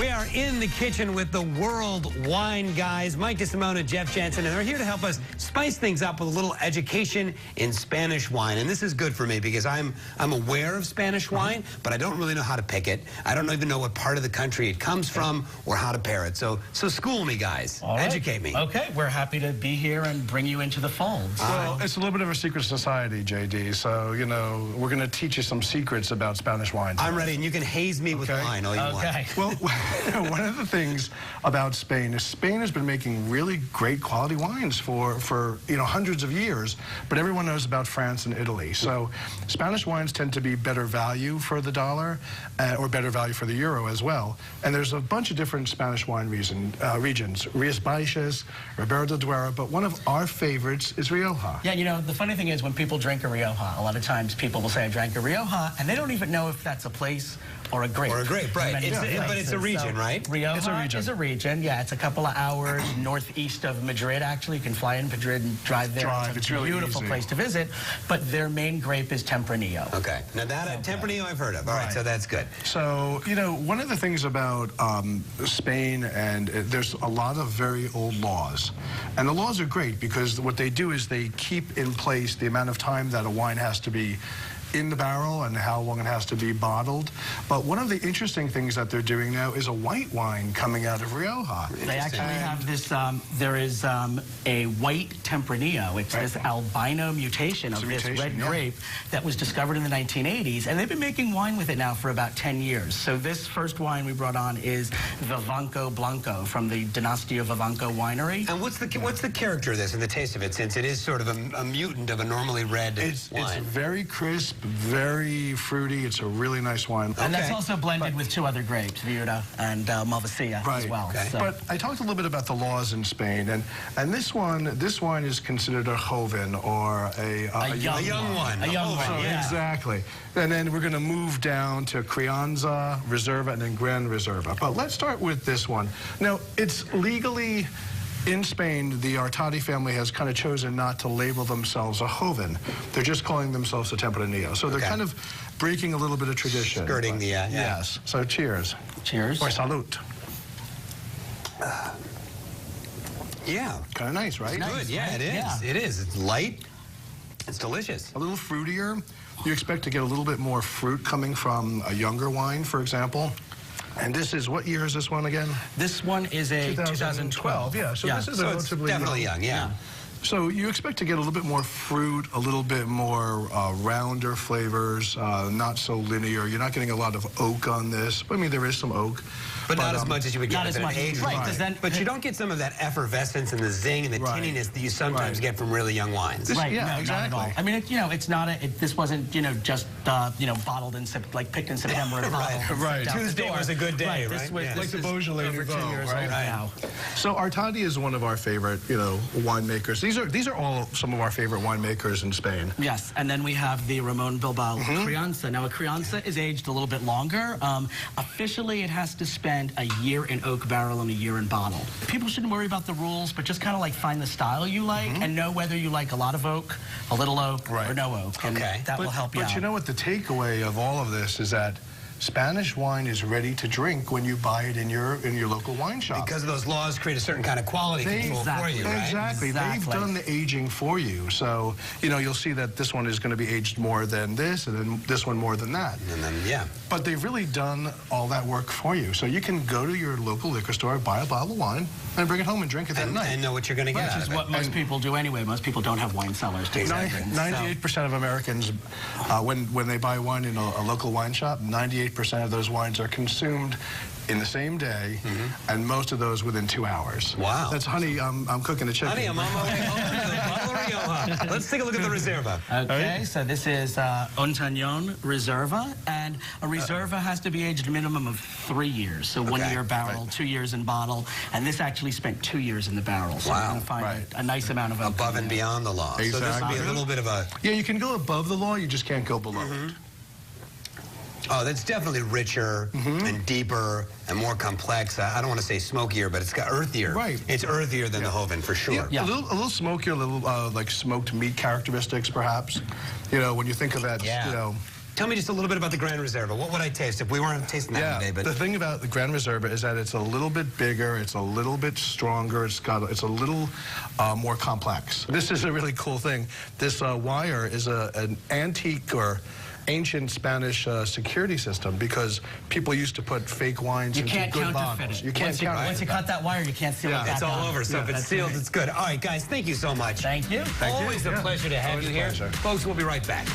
We are in the kitchen with the world wine guys, Mike DeSimone and Jeff Jansen, and they're here to help us spice things up with a little education in Spanish wine. And this is good for me because I'm aware of Spanish wine, but I don't really know how to pick it. I don't even know what part of the country it comes from or how to pair it. So school me, guys. All right. Educate me. Okay, we're happy to be here and bring you into the fold. Well, it's a little bit of a secret society, JD. So, you know, we're going to teach you some secrets about Spanish wine. I'm ready, and you can haze me with wine all you want. Well, one of the things about Spain is Spain has been making really great quality wines for hundreds of years, but everyone knows about France and Italy. So Spanish wines tend to be better value for the dollar or better value for the euro as well. And there's a bunch of different Spanish wine regions, Rías Baixas, Ribera del Duero, but one of our favorites is Rioja. Yeah, you know, the funny thing is when people drink a Rioja, a lot of times people will say, I drank a Rioja, and they don't even know if that's a place or a grape. Or a grape, right. But it's a region, right? Rioja is a region. Yeah, it's a couple of hours northeast of Madrid, actually. You can fly in Madrid and drive there. It's a really beautiful place to visit. But their main grape is Tempranillo. Okay. Now that Tempranillo I've heard of. All right, so that's good. So, you know, one of the things about Spain, and there's a lot of very old laws. And the laws are great because what they do is they keep in place the amount of time that a wine has to be in the barrel and how long it has to be bottled. But one of the interesting things that they're doing now is a white wine coming out of Rioja. They actually have this, there is a white Tempranillo. It's this albino mutation of this red grape that was discovered in the 1980s, and they've been making wine with it now for about 10 years. So this first wine we brought on is Vivanco Blanco from the Dinastio Vivanco winery. And what's the character of this and the taste of it, since it is sort of a mutant of a normally red wine? It's very crisp, very fruity. It's a really nice wine. And that's also blended with two other grapes, Viuda and Malvasia as well. Okay. So. But I talked a little bit about the laws in Spain, and this wine is considered a joven, or a young one. Yeah. Exactly. And then we're going to move down to Crianza, Reserva, and then Gran Reserva. But let's start with this one. Now, it's legally... In Spain, the Artadi family has kind of chosen not to label themselves a joven. They're just calling themselves a Tempranillo. So they're kind of breaking a little bit of tradition. Skirting the, Yes. So cheers. Cheers. Or salud. Yeah. Kind of nice, right? It's good. Yeah, it is. Yeah. It is. It's light. It's delicious. A little fruitier. You expect to get a little bit more fruit coming from a younger wine, for example. And this is, what year is this one again? This one is a 2012. Yeah, so this is relatively definitely young, yeah. So you expect to get a little bit more fruit, a little bit more rounder flavors, not so linear. You're not getting a lot of oak on this. I mean, there is some oak. But not as much as you would get with an aged wine. But you don't get some of that effervescence and the zing and the tinniness that you sometimes get from really young wines. Yeah, exactly. Not at all. I mean, it's not this wasn't, just, bottled in, picked in September and bottled. Right. Tuesday was a good day, right? This was, like the Beaujolais over 2 years old now. So Artadi is one of our favorite, winemakers. These are all some of our favorite winemakers in Spain. Yes, and then we have the Ramon Bilbao Crianza. Now, a Crianza is aged a little bit longer. Officially, it has to spend a year in oak barrel and a year in bottle. People shouldn't worry about the rules, but just kind of like find the style you like and know whether you like a lot of oak, a little oak, or no oak. And that will help you out. But you know what? The takeaway of all of this is that Spanish wine is ready to drink when you buy it in your local wine shop. Because those laws create a certain kind of quality control for you, right? Exactly. They've done the aging for you. So, you'll see that this one is going to be aged more than this, and then this one more than that. And then, But they've really done all that work for you. So you can go to your local liquor store, buy a bottle of wine, and bring it home and drink it that night. And know what you're going to get out of it. Which is what most people do anyway. Most people don't have wine cellars. 98% of Americans, when they buy wine in a local wine shop, 98% of those wines are consumed in the same day, and most of those within 2 hours. Wow. That's, honey, I'm cooking the chicken. Honey, I'm on my way home to the bottle of Rioja. Let's take a look at the Reserva. Okay, so this is Ontañón Reserva, and a Reserva has to be aged a minimum of 3 years. So 1 year barrel, 2 years in bottle, and this actually spent 2 years in the barrel. So you're going to find a nice amount of oak. Above and beyond the law. Exactly. So this would be a little bit of a... Yeah, you can go above the law, you just can't go below it. Oh, that's definitely richer and deeper and more complex. I don't want to say smokier, but it's got earthier. Right. It's earthier than the Joven, for sure. Yeah. A little smokier, a little like smoked meat characteristics, perhaps. When you think of that, tell me just a little bit about the Gran Reserva. What would I taste if we weren't tasting that today? But the thing about the Gran Reserva is that it's a little bit bigger, it's a little bit stronger, it's a little more complex. This is a really cool thing. This wire is an antique or ancient Spanish security system because people used to put fake wines into good bottles. You can't counterfeit. Once you cut that wire, you can't seal it back it's all on. over. So if it's sealed, it's good. All right, guys, thank you so much. Thank you. Always a pleasure to have you here. Folks, we'll be right back.